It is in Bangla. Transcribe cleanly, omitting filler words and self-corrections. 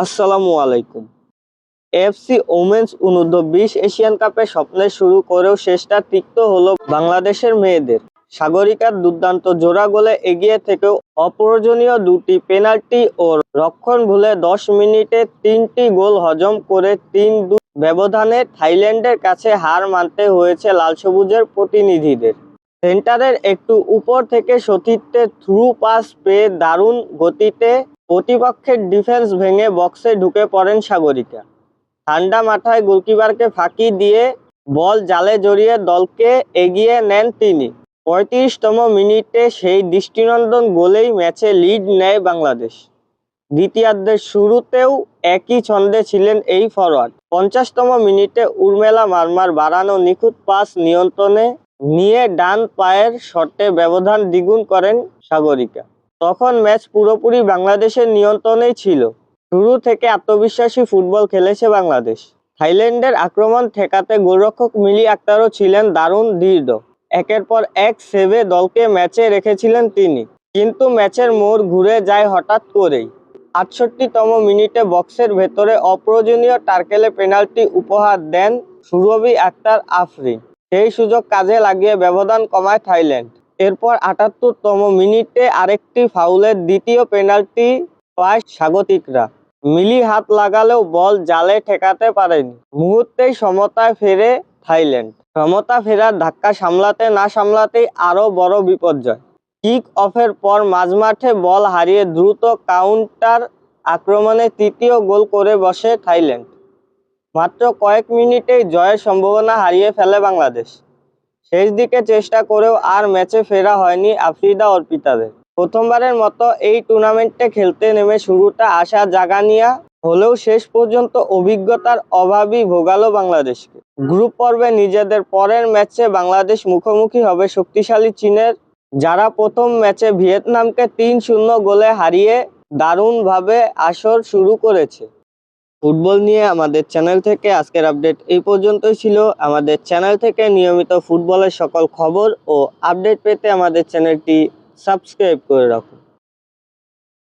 আসসালামু আলাইকুম। এএফসি ওমেন্স অনূর্ধ্ব-20 এশিয়ান কাপে স্বপ্নের শুরু করেও শেষটা তিক্ত হলো বাংলাদেশের মেয়েদের। সাগরিকার দুর্দান্ত জোড়া গোলে এগিয়ে থেকেও অপ্রয়োজনীয় দুটি পেনাল্টি ও রক্ষণভুলে 10 মিনিটে 3টি গোল হজম করে 3-2 ব্যবধানে থাইল্যান্ডের কাছে হার মানতে হয়েছে লাল-সবুজের প্রতিনিধিদের। সেন্টারের একটু উপর থেকে সতীর্থের থ্রু পাস পেয়ে দারুণ গতিতে প্রতিপক্ষের ডিফেন্স ভেঙে বক্সে ঢুকে পড়েন সাগরিকা। ঠান্ডা মাথায় গোলকিপারকে ফাঁকি দিয়ে বল জালে জড়িয়ে দলকে এগিয়ে নেন তিনি। 35তম মিনিটে সেই দৃষ্টিনন্দন গোলেই ম্যাচে লিড নেয় বাংলাদেশ। দ্বিতীয়ার্ধের শুরুতেও একই ছন্দে ছিলেন এই ফরোয়ার্ড। 50তম মিনিটে উর্মিলা মার্মার বাড়ানো নিখুঁত পাস নিয়ন্ত্রণে নিয়ে ডান পায়ের শটে ব্যবধান দ্বিগুণ করেন সাগরিকা। তখন ম্যাচ পুরোপুরি বাংলাদেশের নিয়ন্ত্রণেই ছিল। শুরু থেকে আত্মবিশ্বাসী ফুটবল খেলেছে বাংলাদেশ। থাইল্যান্ডের আক্রমণ ঠেকাতে গোলরক্ষক মিলি আক্তারও ছিলেন দারুণ দৃঢ়। একের পর এক সেভে দলকে ম্যাচে রেখেছিলেন তিনি। কিন্তু ম্যাচের মোড় ঘুরে যায় হঠাৎ করেই। 68তম মিনিটে বক্সের ভেতরে অপ্রয়োজনীয় টার্কেলে পেনাল্টি উপহার দেন সুরভি আক্তার আফরিন। সেই সুযোগ কাজে লাগিয়ে ব্যবধান কমায় থাইল্যান্ড। এরপর 78তম মিনিটে আরেকটি ফাউলের দ্বিতীয় পেনাল্টি পায় স্বাগতিকরা। মিলি হাত লাগালেও বল জালে ঠেকাতে পারেনি। মুহূর্তেই সমতায় ফেরে থাইল্যান্ড। সমতা ফেরার ধাক্কা সামলাতে না সামলাতেই আরও বড় বিপর্যয়। কিক অফের পর মাঝমাঠে বল হারিয়ে দ্রুত কাউন্টার আক্রমণে তৃতীয় গোল করে বসে থাইল্যান্ড। মাত্র কয়েক মিনিটেই জয়ের সম্ভাবনা হারিয়ে ফেলে বাংলাদেশ। শেষ দিকে চেষ্টা করেও আর ম্যাচে ফেরা হয়নি আফ্রিদা অর্পিতাদের। প্রথমবারের মতো এই টুর্নামেন্টে খেলতে নেমে শুরুটা আশা জাগানিয়া হলেও শেষ পর্যন্ত অভিজ্ঞতার অভাবই ভোগালো বাংলাদেশকে। গ্রুপ পর্বে নিজেদের পরের ম্যাচে বাংলাদেশ মুখোমুখি হবে শক্তিশালী চীনের, যারা প্রথম ম্যাচে ভিয়েতনামকে 3-0 গোলে হারিয়ে দারুণভাবে আসর শুরু করেছে। ফুটবল নিয়ে আমাদের চ্যানেল থেকে আজকের আপডেট এই পর্যন্তই ছিল। আমাদের চ্যানেল থেকে নিয়মিত ফুটবলের সকল খবর ও আপডেট পেতে আমাদের চ্যানেলটি সাবস্ক্রাইব করে রাখুন।